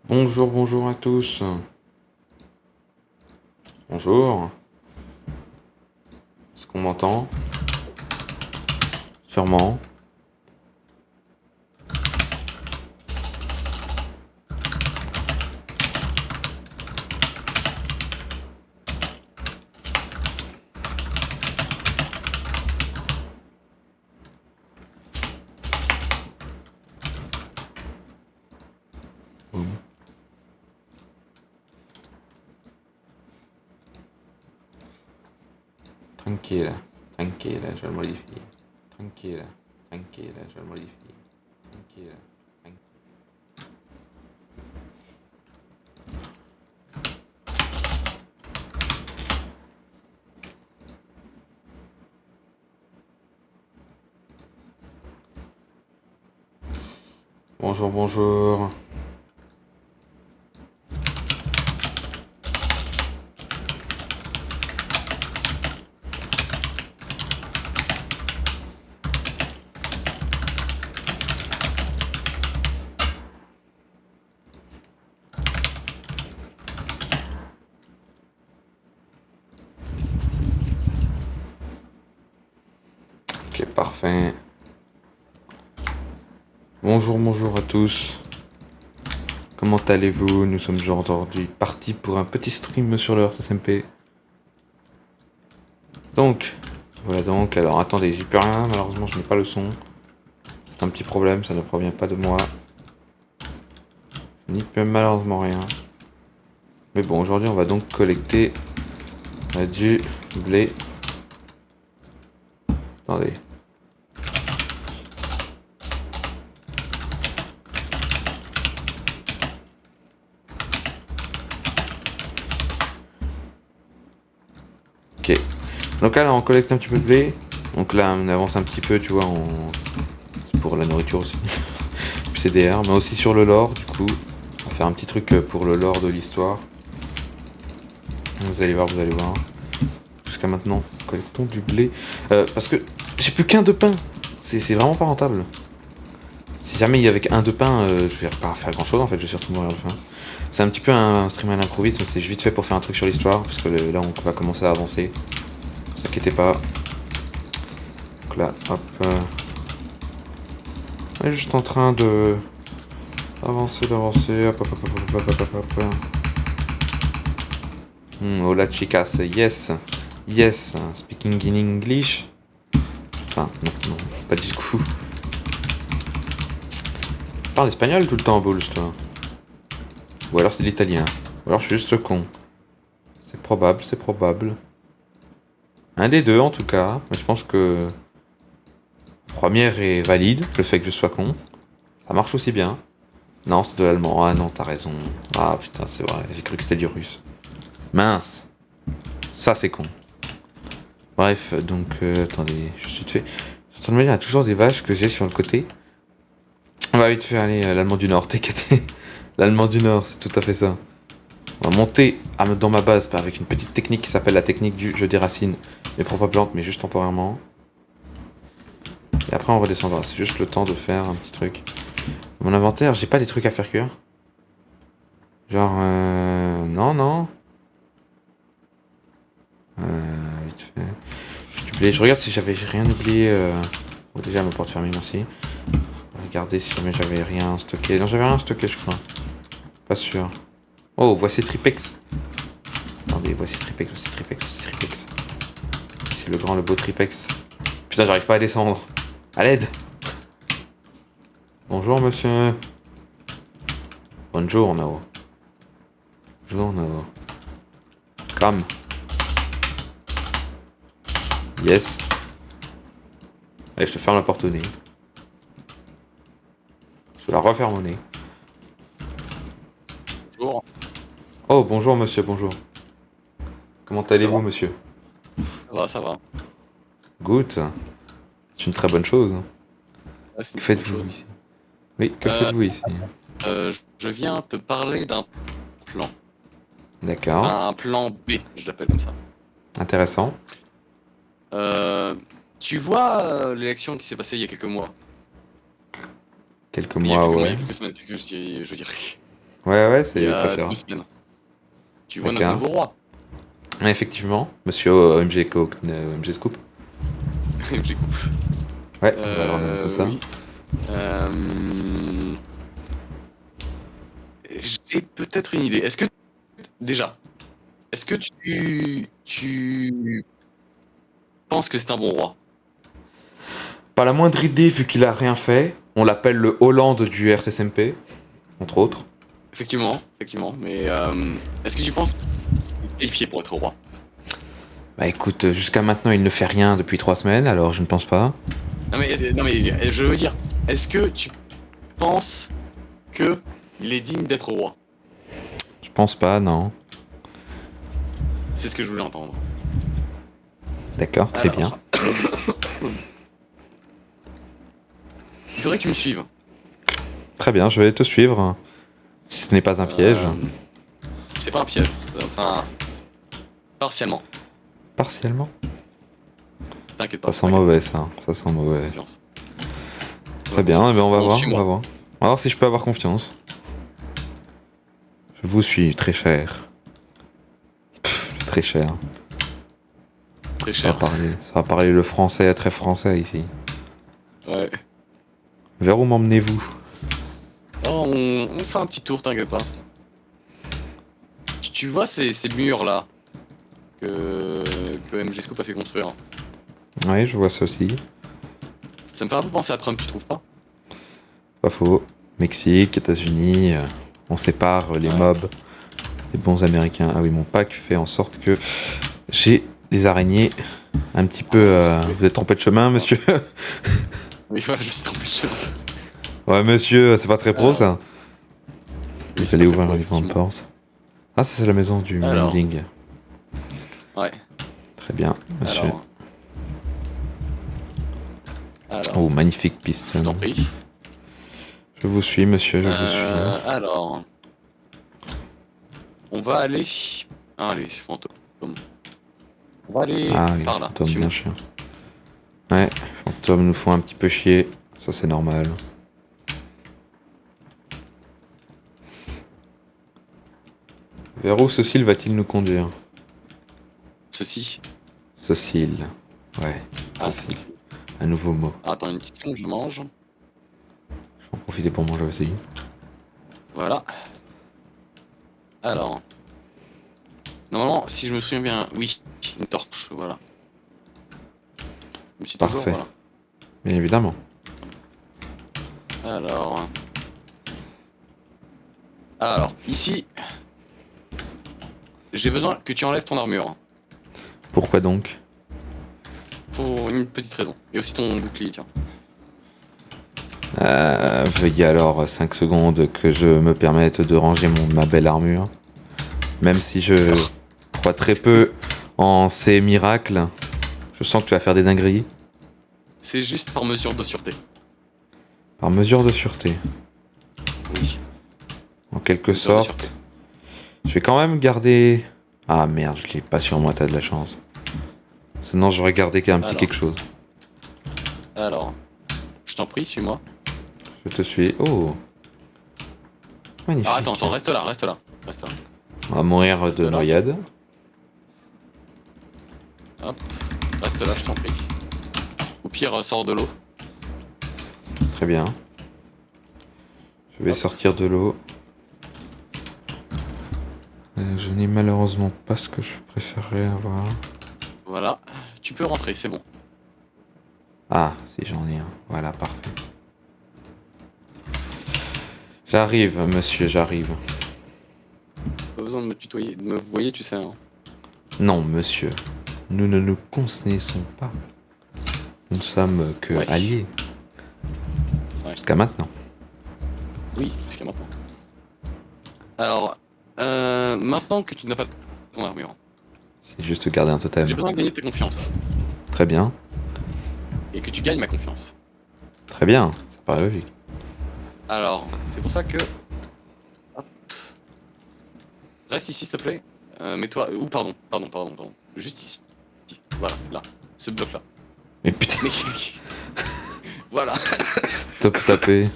Bonjour, bonjour à tous. Bonjour. Est-ce qu'on m'entend? Sûrement. Tranquille, tranquille, je vais le modifier. Tranquille, tranquille, je vais le modifier. Tranquille, tranquille. Bonjour, bonjour. Ok, parfait. Bonjour, bonjour à tous. Comment allez-vous? Nous sommes aujourd'hui partis pour un petit stream sur leur SSMP. Donc, voilà donc. Alors attendez, j'y peux rien. Malheureusement, je n'ai pas le son. C'est un petit problème, ça ne provient pas de moi. Je n'y peux malheureusement rien. Mais bon, aujourd'hui, on va donc collecter du blé. Attendez. Ok. Donc là, on collecte un petit peu de blé. Donc là, on avance un petit peu, tu vois, c'est pour la nourriture aussi. CDR, mais aussi sur le lore, du coup. On va faire un petit truc pour le lore de l'histoire. Vous allez voir, vous allez voir. Jusqu'à maintenant, collectons du blé. Parce que j'ai plus qu'un de pain. C'est vraiment pas rentable. Si jamais il y avait qu'un de pain, je vais pas faire grand chose en fait, je vais surtout mourir de faim. C'est un petit peu un stream à l'improviste, mais c'est vite fait pour faire un truc sur l'histoire, parce que là on va commencer à avancer. Ne vous inquiétez pas. Donc là, hop. On est juste en train de d'avancer, hop hop hop hop hop hop hop hop. Hola chicas, yes, yes, speaking in English. Enfin, non, non, pas du coup. Je parle espagnol tout le temps, Bulls, toi. Ou alors c'est de l'italien. Ou alors je suis juste con. C'est probable, c'est probable. Un des deux en tout cas, mais je pense que la première est valide, le fait que je sois con. Ça marche aussi bien. Non, c'est de l'allemand. Ah non, t'as raison. Ah putain, c'est vrai, j'ai cru que c'était du russe. Mince. Ça c'est con. Bref, donc attendez, je suis fait. Je suis en train de me dire, il y a toujours des vaches que j'ai sur le côté. On va vite faire aller l'allemand du Nord, TKT. L'allemand du Nord, c'est tout à fait ça. On va monter dans ma base avec une petite technique qui s'appelle la technique du je déracine mes propres plantes, mais juste temporairement. Et après on redescendra, c'est juste le temps de faire un petit truc. Mon inventaire, j'ai pas des trucs à faire cuire. Genre, non, non. Vite fait. Je regarde si j'avais rien oublié. Bon, déjà, ma porte fermée, merci. Regardez si jamais j'avais rien stocké. Non, j'avais rien stocké, je crois. Pas sûr. Oh, voici Tripex. Attendez, voici Tripex, voici Tripex, voici Tripex. C'est le grand, le beau Tripex. Putain, j'arrive pas à descendre. À l'aide. Bonjour, monsieur. Bonjour, Nao. Bonjour, Nao. Come. Yes. Allez, je te ferme la porte au nez. Je te la referme au nez. Bonjour. Oh, bonjour, monsieur, bonjour. Comment Ça va? allez-vous, monsieur? Ça va, ça va. Good. C'est une très bonne chose. Ouais, c'est Que une très bonne faites-vous chose. ici? Oui, que Euh, faites-vous ici? je viens te parler d'un plan. D'accord. Enfin, un plan B, je l'appelle comme ça. Intéressant. Euh, Tu vois l'élection qui s'est passée il y a quelques mois? Quelques Il y a mois, quelques mois, il y ouais. a quelques semaines, qu'est-ce que je veux dire. Ouais, il c'est y a préférable. 2 semaines. Tu vois D'accord. notre nouveau roi. Ouais, effectivement, monsieur MG Scoop. J'ai compris. Ouais, on va leur nommer comme ça. Oui. Euh, J'ai peut-être une idée. Déjà, est-ce que tu penses que c'est un bon roi? Pas la moindre idée vu qu'il a rien fait. On l'appelle le Hollande du RSSMP, entre autres. Effectivement. Mais est-ce que tu penses qu'il est qualifié pour être roi? Bah écoute, jusqu'à maintenant il ne fait rien depuis 3 semaines, alors je ne pense pas. Non mais je veux dire, est-ce que tu penses que il est digne d'être roi? Je pense pas, non. C'est ce que je voulais entendre. D'accord, très bien. Alors, il faudrait que tu me suives. Très bien, je vais te suivre. Si ce n'est pas un piège. Euh, c'est pas un piège. Enfin, partiellement. Partiellement. T'inquiète Ça pas. sent mauvais ça. Ça sent mauvais. Confiance. Très bien, eh ben, on va Bon, voir, on suis-moi. va voir. On va voir si je peux avoir confiance. Je vous suis, très cher. Très cher. Très Ça va cher. parler le français très français ici. Ouais. Vers où m'emmenez-vous? Oh, on fait un petit tour, t'inquiète pas. Tu vois ces murs là que MG Scoop a fait construire. Oui, je vois ça aussi. Ça me fait un peu penser à Trump, tu trouves pas? Pas faux. Mexique, États-Unis, on sépare les Ouais. mobs des bons américains. Ah oui, mon pack fait en sorte que j'ai des araignées un petit peu. Vous êtes trompé de chemin, monsieur? Oui, voilà, je suis trompé de chemin. Ouais, monsieur, c'est pas très pro Alors, ça. oui, Vous c'est allez pas très ouvrir pro, la grande effectivement. porte. Ah, ça, c'est la maison du Alors. landing. Ouais. Très bien, monsieur. Alors, Oh, magnifique je piston. t'en prie. Je vous suis, monsieur, je vous suis. Alors, on va aller. Ah, allez, fantôme. On va aller Ah, oui, par là. fantôme, Suis-moi. bien sûr. Ouais, fantômes nous font un petit peu chier. Ça, c'est normal. Vers où Cécile va-t-il nous conduire? Ceci. Cécile. Ouais, Ah, Cécile. Un nouveau mot. attends une petite seconde, je mange. Je vais en profiter pour manger aussi. Voilà. Alors. Normalement, si je me souviens bien, oui, une torche, voilà. Je me suis toujours, Parfait. voilà. Bien évidemment. Alors, ici, j'ai besoin que tu enlèves ton armure. Pourquoi donc? Pour une petite raison. Et aussi ton bouclier, tiens. Veuillez alors 5 secondes que je me permette de ranger ma belle armure. Même si je crois très peu en ces miracles, je sens que tu vas faire des dingueries. C'est juste par mesure de sûreté. Par mesure de sûreté. Oui. En quelque Mesure de sorte. Je vais quand même garder... Ah merde, je l'ai pas sur moi, t'as de la chance. Sinon j'aurais gardé un petit Alors. quelque chose. Alors, je t'en prie, suis-moi. Je te suis. Oh. Magnifique. Ah, attends, reste là, reste là. Reste là. On va mourir Reste de là. noyade. Hop. Reste là, je t'en prie. Au pire, sors de l'eau. Très bien. Je vais Hop. sortir de l'eau. Je n'ai malheureusement pas ce que je préférerais avoir. Voilà. Tu peux rentrer, c'est bon. Ah, si j'en ai un. Voilà, parfait. J'arrive, monsieur, j'arrive. Pas besoin de me tutoyer, de me voyer, tu sais. Hein. Non, monsieur. Nous ne nous connaissons pas. Nous ne sommes que Ouais. alliés. Ouais. Jusqu'à maintenant. Oui, jusqu'à maintenant. Alors, maintenant que tu n'as pas ton armure, J'ai juste gardé un totem. j'ai besoin de gagner ta confiance. Très bien. Et que tu gagnes ma confiance. Très bien. Ça paraît logique. Alors, c'est pour ça que... Hop. Reste ici, s'il te plaît. Mets-toi... Ou pardon. Juste ici. Voilà, là. Ce bloc-là. Mais putain, Mais... voilà. stop taper.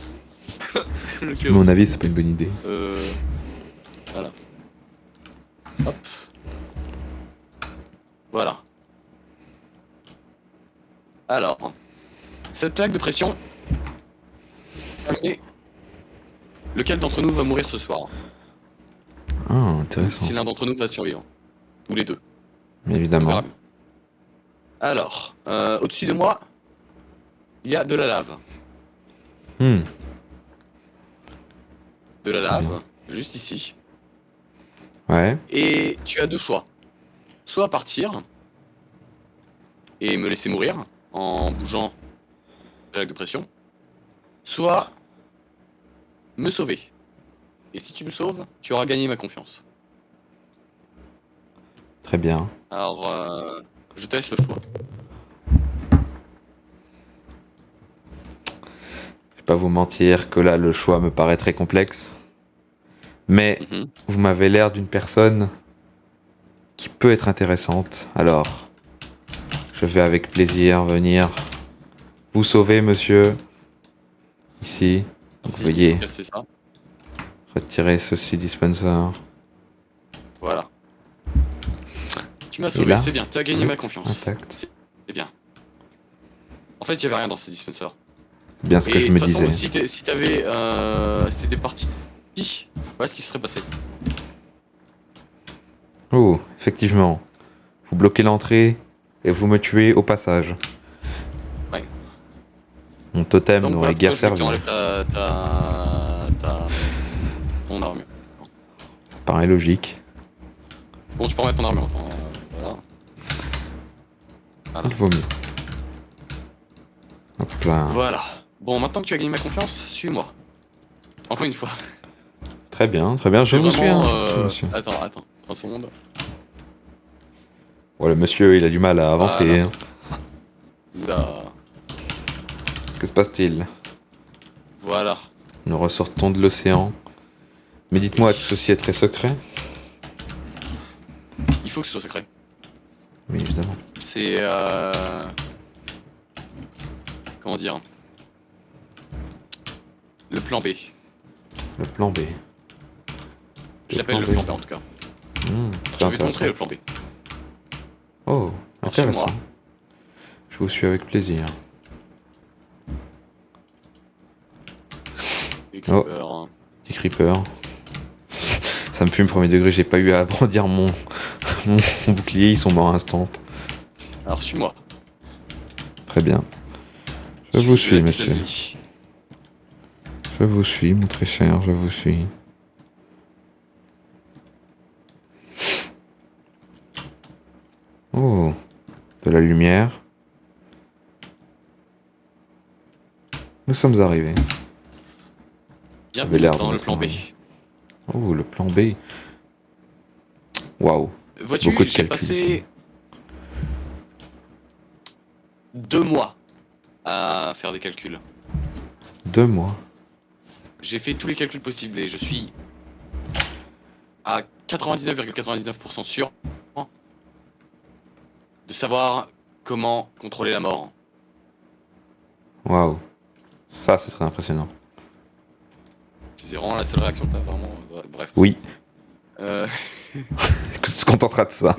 Le À chaos. mon avis, c'est pas une bonne idée. Hop. Voilà. Alors, cette plaque de pression, lequel d'entre nous va mourir ce soir? Ah, Ou intéressant. si l'un d'entre nous va survivre? Ou les deux? On Évidemment. verra bien. Alors, au-dessus de moi, il y a de la lave. Hmm. De la Très lave, bien. juste ici. Ouais. Et tu as deux choix. Soit partir et me laisser mourir en bougeant la plaque de pression, soit me sauver. Et si tu me sauves, tu auras gagné ma confiance. Très bien. Alors, je te laisse le choix. Je vais pas vous mentir que là, le choix me paraît très complexe. Mais Mhm. vous m'avez l'air d'une personne qui peut être intéressante. Alors, je vais avec plaisir venir vous sauver, monsieur. Ici. Donc, Vas-y, il faut veuillez casser ça. retirer ceci dispenser. Voilà. Tu m'as Et sauvé, là, c'est bien, tu as gagné vous ma êtes confiance. intact. C'est bien. En fait, il n'y avait rien dans ces dispensers. C'est bien ce que Et je de me toute façon, disais. si t'avais. Si t'étais parti, voilà ce qui se serait passé. Oh, effectivement. Vous bloquez l'entrée et vous me tuez au passage. Ouais. Mon totem Donc n'aurait voilà pourquoi guère je veux que servi. tu enlèves ton armure. Ça paraît logique. Bon, tu peux remettre ton armure. Attends, voilà. Voilà. Il vaut mieux. Hop là. Voilà. Bon, maintenant que tu as gagné ma confiance, suis-moi. Encore une fois. Très bien, très bien. Je C'est vous suis, hein, vraiment. monsieur. Attends, 30 secondes. Oh, le monsieur, il a du mal à avancer. Voilà. Hein. Là. Que se passe-t-il? Voilà. Nous ressortons de l'océan. Mais dites-moi, Oui. tout ceci est très secret? Il faut que ce soit secret. Oui, évidemment. C'est. Comment dire? Le plan B. Le plan B. Je l'appelle le plan B en tout cas. Très Je vais te montrer intéressant. le plan B. Oh, Alors, intéressant. suis-moi. Je vous suis avec plaisir. Et Oh. Creeper. Petit creeper. Ça me fume premier degré, j'ai pas eu à brandir mon bouclier, ils sont morts instant. Alors, suis-moi. Très bien. Je vous suis, la monsieur. vie. Je vous suis, mon très cher, je vous suis. Oh, de la lumière. Nous sommes arrivés. Bienvenue l'air de dans le notre plan B. arrivée. Oh, le plan B. Waouh. Vois-tu, Beaucoup de j'ai calculs passé 2 mois à faire des calculs. 2 mois. J'ai fait tous les calculs possibles et je suis à 99,99% sûr de savoir comment contrôler la mort. Waouh. Ça, c'est très impressionnant. C'est vraiment la seule réaction que t'as vraiment. Bref. Oui, Euh, on se contentera de ça.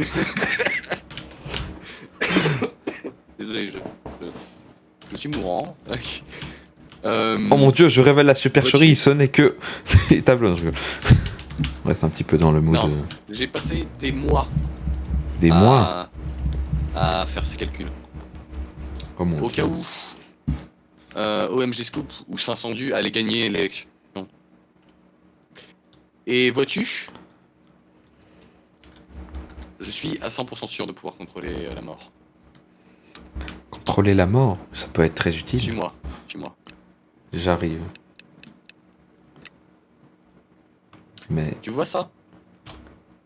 Désolé, je suis mourant. Oh mon dieu, je révèle la supercherie, Vois-tu ce n'est que les tableaux. Je reste un petit peu dans le mood. Non, j'ai passé des mois Des mois. à faire ces calculs. Oh mon Au dieu. cas où OMG Scoop ou 500 du allaient gagner l'élection. Et vois-tu, je suis à 100% sûr de pouvoir contrôler la mort. Contrôler la mort, ça peut être très utile. Suis-moi. J'arrive. Mais Tu vois ça?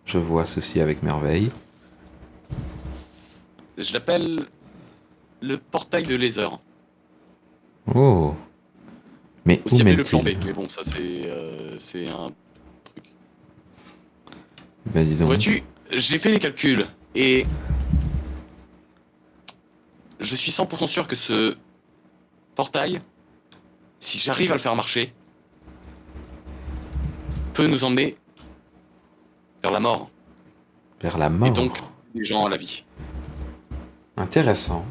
je vois ceci avec merveille. Je l'appelle le portail de laser. Oh. Mais Aussi où appelé le plan B. mène-t-il? Mais bon, ça c'est un truc. Ben dis donc. Vois-tu, j'ai fait les calculs et je suis 100% sûr que ce portail, si j'arrive à le faire marcher, peut nous emmener vers la mort. Vers la Et mort. donc, les gens à la vie. Intéressant.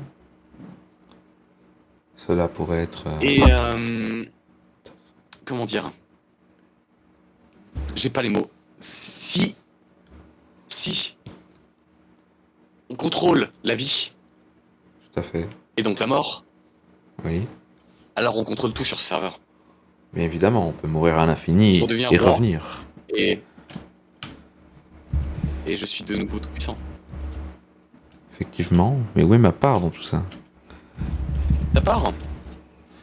Cela pourrait être... Et comment dire? J'ai pas les mots. Si on contrôle la vie Tout à fait. et donc la mort, Oui. alors on contrôle tout sur ce serveur. Mais évidemment, on peut mourir à Je l'infini redeviens et roi revenir. et et je suis de nouveau tout puissant. Effectivement. Mais où est ma part dans tout ça? Ta part,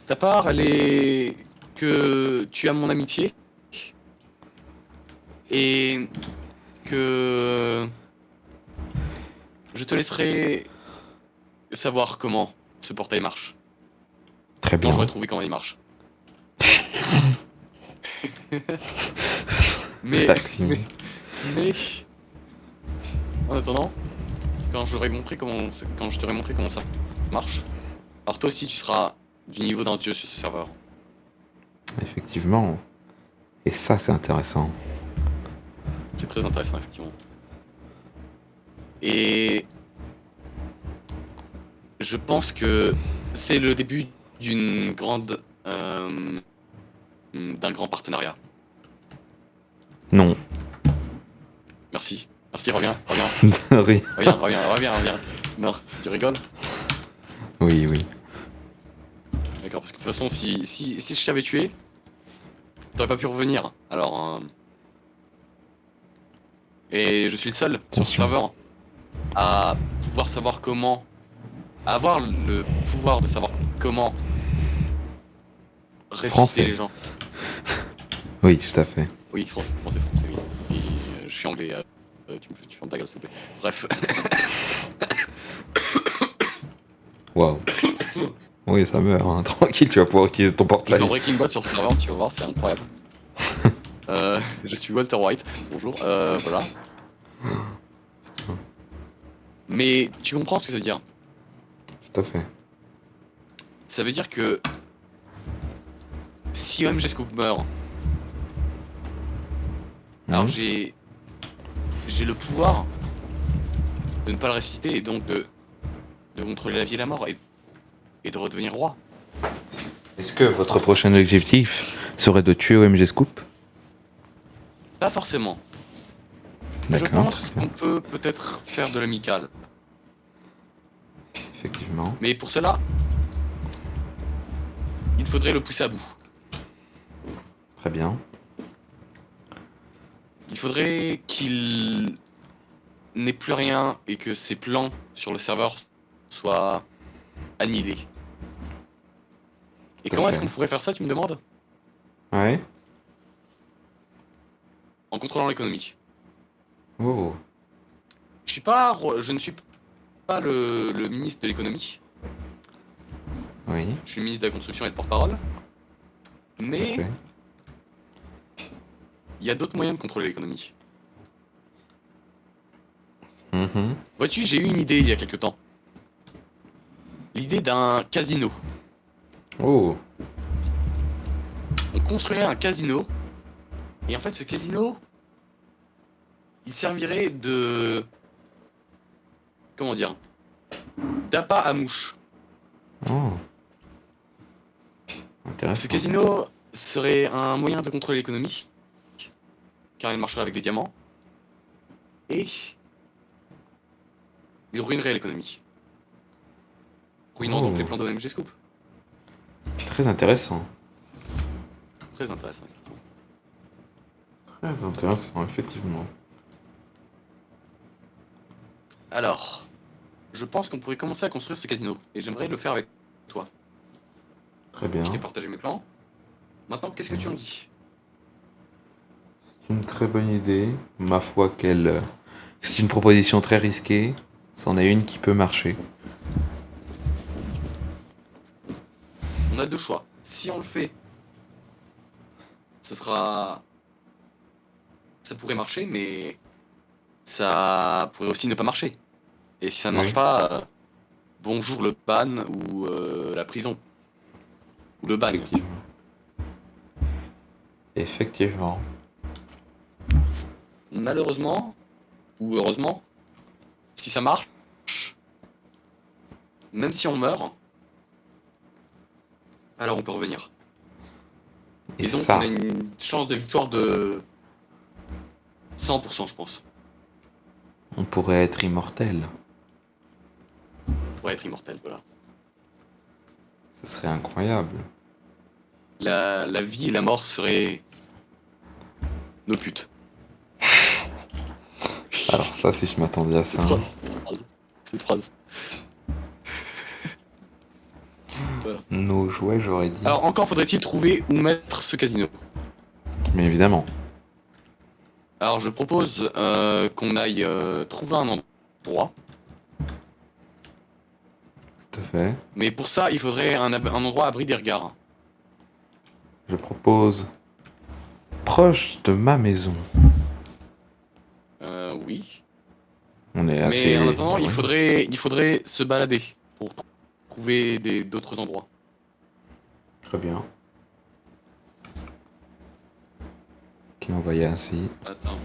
ta part, elle est que tu as mon amitié et que je te laisserai savoir comment ce portail marche. Très Quand j'aurai bien. trouvé comment il marche. Mais, Taxi. mais, en attendant, quand je t'aurai montré comment ça marche, alors toi aussi tu seras du niveau d'un dieu sur ce serveur. Effectivement. Et ça, c'est intéressant. C'est très intéressant, effectivement. Et je pense que c'est le début d'une grande, d'un grand partenariat. Non. Merci, merci, reviens, reviens, Rien. reviens, reviens, reviens, reviens. Non, si tu rigoles. Oui, oui. D'accord, parce que de toute façon, si je t'avais tué, t'aurais pas pu revenir. Alors, et je suis le seul sur ce Conscient. serveur à pouvoir savoir comment, à avoir le pouvoir de savoir comment ressusciter Français. les gens. Oui, tout à fait. Oui, français, français, français, oui. Et je suis anglais. Tu fermes ta gueule, s'il te plaît. Bref. Waouh. Oui, ça meurt. Hein. Tranquille, tu vas pouvoir utiliser ton Je fais portail. un Breaking Bad sur ce serveur, tu vas voir, c'est incroyable. Je suis Walter White. Bonjour. Voilà. Mais tu comprends ce que ça veut dire? Tout à fait. Ça veut dire que si OMG Scoop meurt, alors Mhm. j'ai le pouvoir de ne pas le ressusciter et donc de contrôler la vie et la mort et de redevenir roi. Est-ce que votre prochain objectif serait de tuer OMG Scoop? Pas forcément. Je D'accord, pense très bien. qu'on peut peut-être faire de l'amical. Effectivement. Mais pour cela, il faudrait le pousser à bout. Très bien. Il faudrait qu'il n'ait plus rien et que ses plans sur le serveur soient annihilés. Et Tout à comment est-ce fait. qu'on pourrait faire ça, tu me demandes? Ouais. En contrôlant l'économie. Oh. Je ne suis pas le ministre de l'économie. Oui. Je suis le ministre de la construction et de porte-parole. Tout à Mais fait. il y a d'autres moyens de contrôler l'économie. Mhm. Vois-tu, j'ai eu une idée il y a quelque temps. L'idée d'un casino. Oh. On construirait un casino. Et en fait, ce casino, il servirait de... Comment dire? D'appât à mouche. Oh. Ce Intéressant. casino serait un moyen de contrôler l'économie, car il marcherait avec des diamants, et il ruinerait l'économie, ruinant donc les Oh. plans de l'OMG Scoop. Très intéressant. Très intéressant. Très intéressant, effectivement. Alors, je pense qu'on pourrait commencer à construire ce casino, et j'aimerais le faire avec toi. Très bien. Je t'ai partagé mes plans. Maintenant, qu'est-ce que tu en dis? Une très bonne idée. Ma foi, qu'elle. C'est une proposition très risquée. C'en est une qui peut marcher. On a deux choix. Si on le fait, ce sera... Ça pourrait marcher, mais ça pourrait aussi ne pas marcher. Et si ça ne Oui. marche pas, bonjour le ban ou la prison. Ou le ban. Effectivement. Effectivement. Malheureusement, Ou heureusement, si ça marche, même si on meurt, alors on peut revenir. Et Et donc on a ça, une chance de victoire de 100%, je pense, on pourrait être immortel. pour être immortel, voilà. Ce serait incroyable. La vie et la mort seraient nos putes. Alors ça, si je m'attendais à Cette ça. phrase, cette phrase, cette phrase. Voilà. Nos jouets, j'aurais dit. Alors encore faudrait-il trouver où mettre ce casino. Mais évidemment. Alors je propose qu'on aille trouver un endroit. Tout à fait. Mais pour ça, il faudrait un endroit abri des regards. Je propose proche de ma maison. Oui. On est Mais en assez... attendant, ouais. il faudrait se balader pour trouver d'autres endroits. Très bien. Qui m'envoyait ainsi. Attends.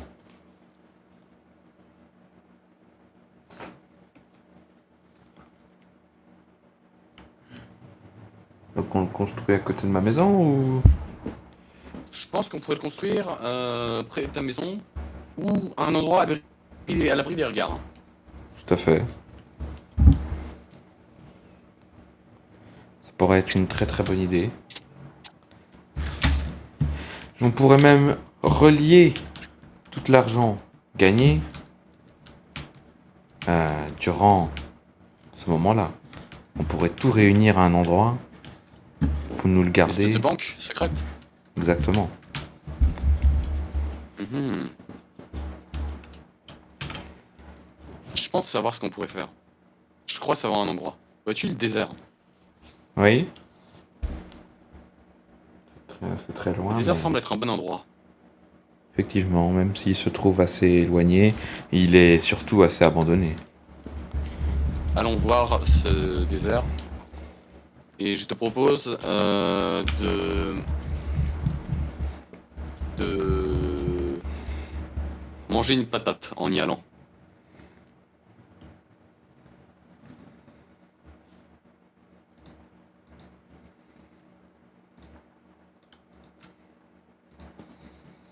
Donc on le construit à côté de ma maison ou... Je pense qu'on pourrait le construire près de ta maison ou un endroit à l'abri des regards. Tout à fait. Ça pourrait être une très très bonne idée. On pourrait même relier tout l'argent gagné durant ce moment-là. On pourrait tout réunir à un endroit pour nous le Une espèce de garder. banque secrète. Exactement. Mhm. Je pense savoir ce qu'on pourrait faire. Je crois savoir un endroit. Vois-tu le désert? Oui. C'est très Le loin, désert mais semble être un bon endroit. effectivement, même s'il se trouve assez éloigné, il est surtout assez abandonné. Allons voir ce désert. Et je te propose de manger une patate en y allant.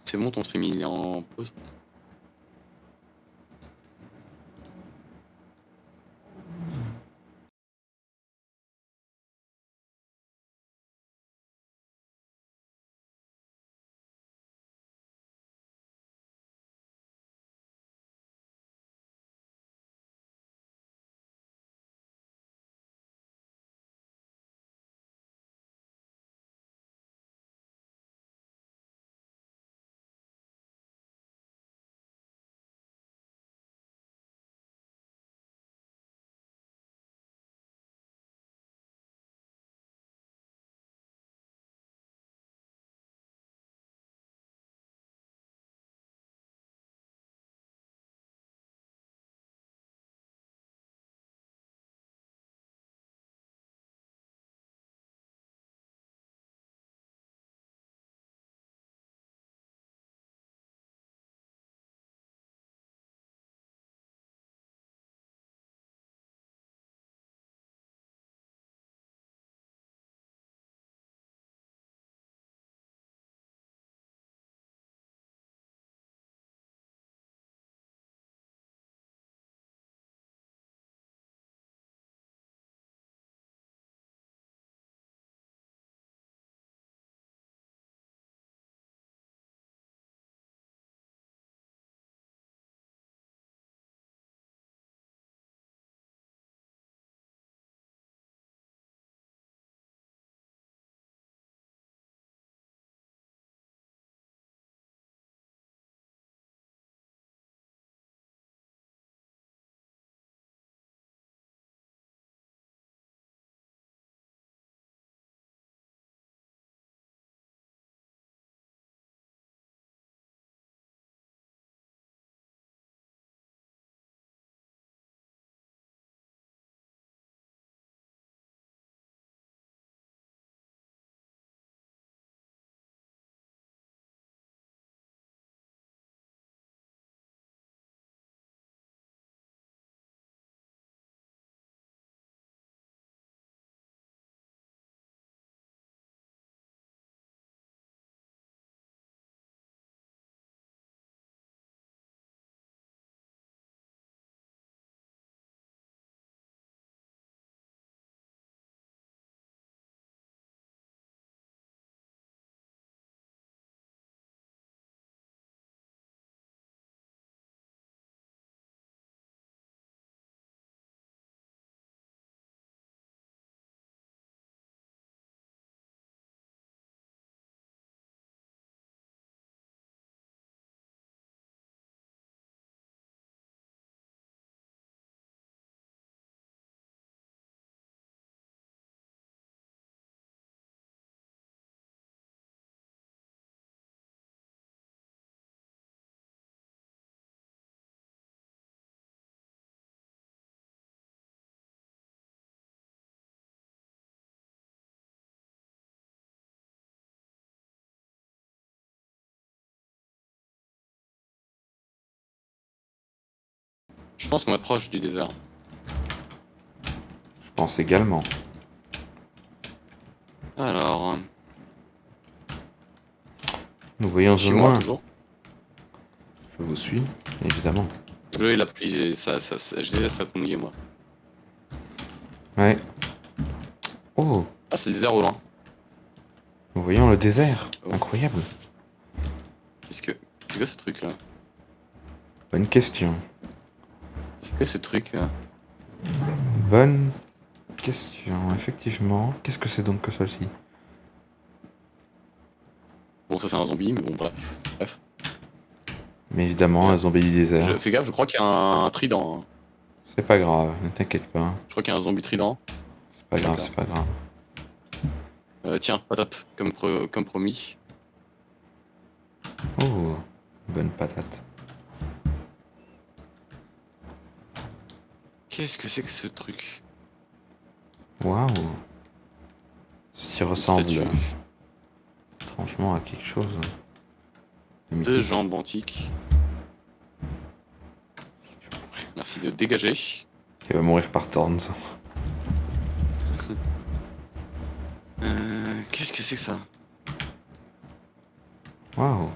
C'est bon, ton stream il est en pause. Je pense qu'on approche du désert. Je pense également. Alors, Nous voyons au suis-moi loin. toujours. Je vous suis, évidemment. Je et la pluie, je déteste être mouillé, moi. Ouais. Oh, Ah, c'est le désert au loin. nous voyons le désert. Oh. Incroyable. Qu'est-ce que... C'est quoi ce truc-là? Bonne question. C'est quoi ce truc-là? Bonne question, effectivement. Qu'est-ce que c'est donc que celle-ci? Bon, ça c'est un zombie, mais bon, bref. Bref. Mais évidemment, un zombie du désert. Fais gaffe, je crois qu'il y a un trident, hein. C'est pas grave, ne t'inquiète pas. Je crois qu'il y a un zombie trident. C'est pas grave, D'accord. c'est pas grave. Tiens, patate, comme promis. Oh, bonne patate. Qu'est-ce que c'est que ce truc? Waouh. Ceci ressemble Statue. étrangement à quelque chose de Deux mythique. jambes antiques. Merci de dégager. Il va mourir par Thorns. Qu'est-ce que c'est que ça? Waouh.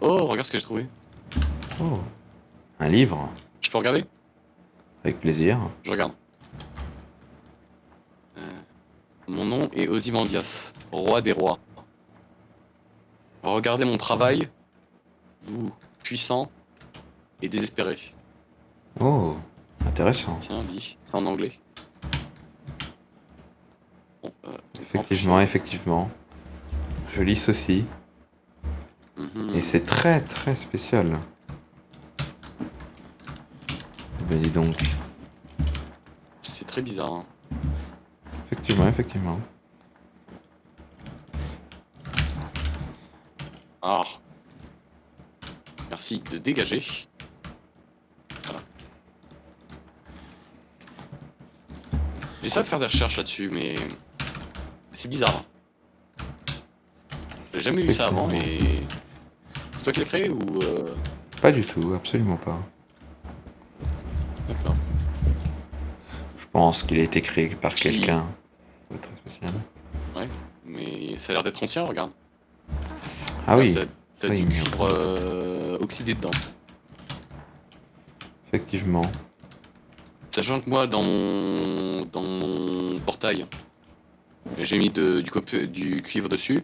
Oh, regarde ce que j'ai trouvé. Oh. Un livre. Je peux regarder? Avec plaisir. Je regarde. Mon nom est Ozymandias, roi des rois. Regardez mon travail, vous, puissant et désespéré. Oh, intéressant. Tiens, lis, c'est en anglais. Bon, Effectivement, effectivement. Je lis ceci. Et c'est très très spécial. Eh ben dis donc. C'est très bizarre, hein. Effectivement, effectivement. Ah. Merci de dégager. Voilà. J'essaie de faire des recherches là-dessus, mais c'est bizarre. J'ai jamais vu ça avant et... C'est toi qui l'as créé ou... Pas du tout, absolument pas. D'accord. Je pense qu'il a été créé par Qui- quelqu'un de très spécial. Ouais, mais ça a l'air d'être ancien, regarde. Ah oui, T'as ça, du il m'y cuivre oxydé dedans. effectivement. Sachant que moi, dans mon portail, j'ai mis du cuivre dessus.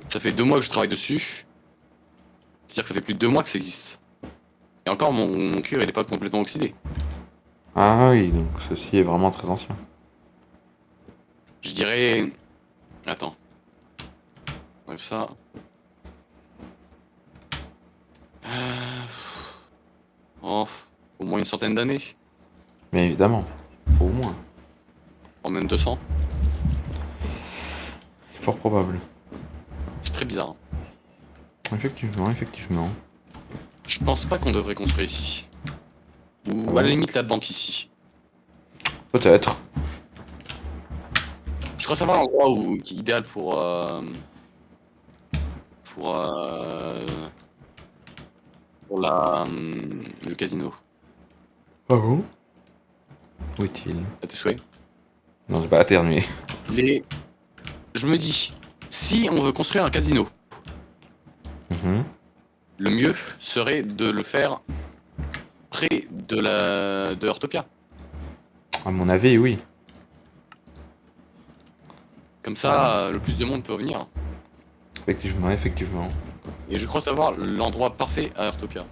Ça fait 2 mois que je travaille dessus. C'est-à-dire que ça fait plus de 2 mois que ça existe. Et encore, mon cuivre, il est pas complètement oxydé. Ah oui, donc ceci est vraiment très ancien. Je dirais... Attends. Bref, ça... Oh, au moins une centaine d'années. Mais évidemment, au moins. En même 200. Fort probable. C'est très bizarre. Effectivement, effectivement. Je pense pas qu'on devrait construire ici. Ou à la limite la banque ici. Peut-être. Je crois savoir l'endroit qui est idéal pour le casino. Ah bon? Où est-il? À tes souhaits. Non, j'ai pas éternué. Je me dis, si on veut construire un casino, Mhm. le mieux serait de le faire près de Heartopia. À mon avis, oui. Comme ça, le plus de monde peut venir. Effectivement, effectivement. Et je crois savoir l'endroit parfait à Heartopia.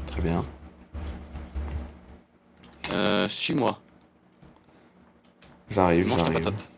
Très bien. Suis-moi. J'arrive, Mange ta j'arrive. patate.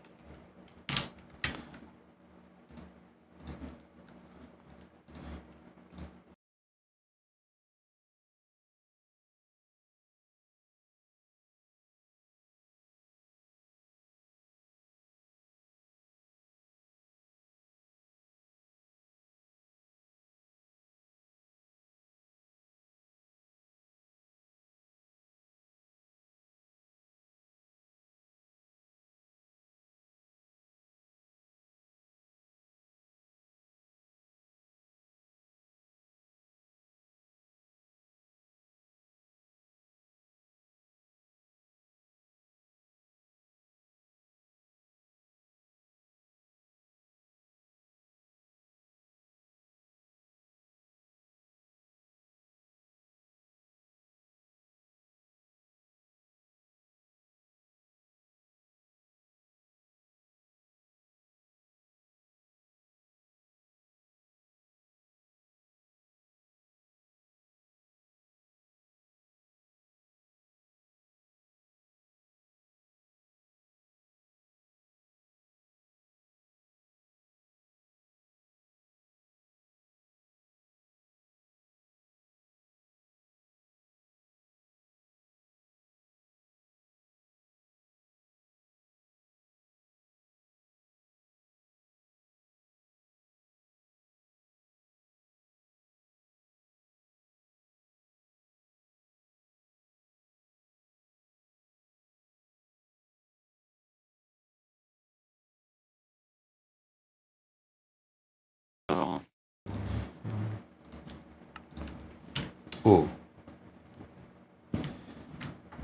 Oh.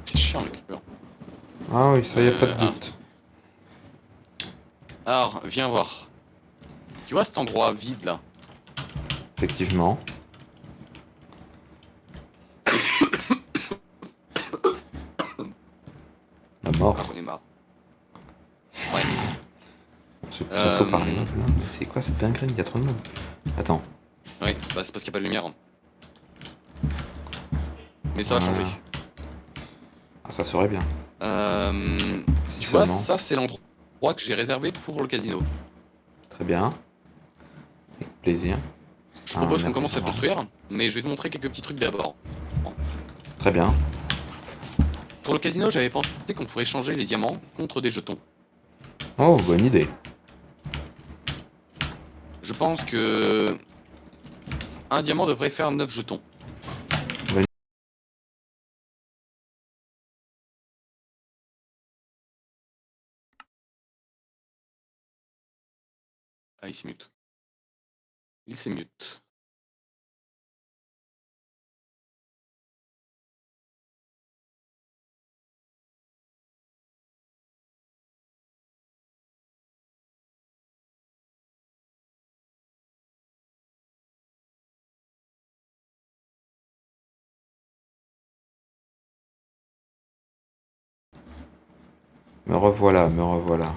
C'est chiant le creeper. Ah oui, ça y a pas de Ah. doute. Alors, viens voir. Tu vois cet endroit vide là? Effectivement. La mort. Ah, j'en ai marre. Ouais. Ce coup, ça saute par les Euh, meubles, là. Mais c'est quoi cette dinguerie? Il y a trop de monde. Attends. Ouais, bah c'est parce qu'il n'y a pas de lumière. Mais ça va changer. Ah, ça serait bien. Si Tu vois, seulement. ça c'est l'endroit que j'ai réservé pour le casino. Très bien. Avec plaisir. Je propose qu'on commence à construire, mais je vais te montrer quelques petits trucs d'abord. Très bien. Pour le casino, j'avais pensé qu'on pourrait changer les diamants contre des jetons. Oh, bonne idée. Je pense que un diamant devrait faire 9 jetons. Ah, il s'est mute. Il s'est mute. Me revoilà, me revoilà.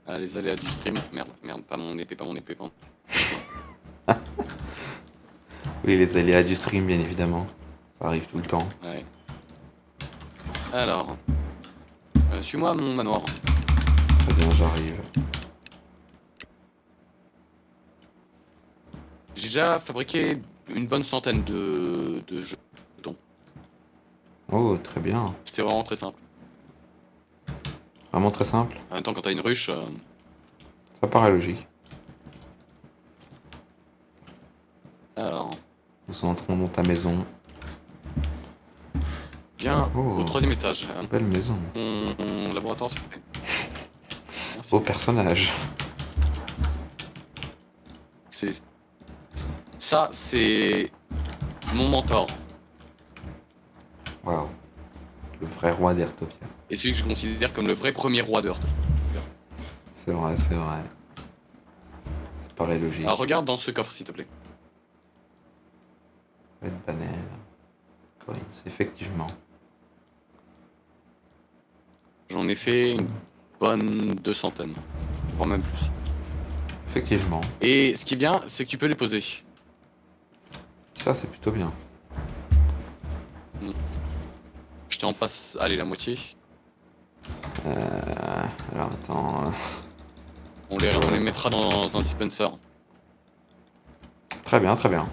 Ah, les aléas du stream. Merde, merde, pas mon épée, pas mon épée, pas mon... Oui, les aléas du stream, bien évidemment. Ça arrive tout le temps. Ouais. Alors, suis-moi à mon manoir. Très bien, j'arrive. J'ai déjà fabriqué une bonne centaine de jetons. Oh, très bien. C'était vraiment très simple. Vraiment très simple. En même temps, quand t'as une ruche, Ça paraît logique. alors, Nous entrons dans ta maison. viens Oh. au 3e étage. Belle maison. Mon laboratoire, s'il vous plaît. Merci. Beau personnage. Ça, c'est mon mentor. Waouh. Le vrai roi d'Ertopia. Et celui que je considère comme le vrai premier roi d'Earth. C'est vrai, c'est vrai. Ça paraît logique. Alors regarde dans ce coffre, s'il te plaît. Red banner. Coins, effectivement. J'en ai fait une bonne 200, voire même plus. Effectivement. Et ce qui est bien, c'est que tu peux les poser. Ça, c'est plutôt bien. Je t'en passe, allez, la moitié. Alors, attends. On les mettra dans un dispenser. Très bien, très bien.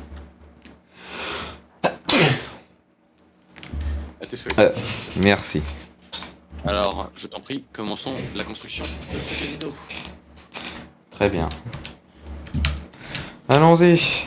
À tes souhaits. Merci. Alors, je t'en prie, commençons la construction de ce casino. Très bien. Allons-y.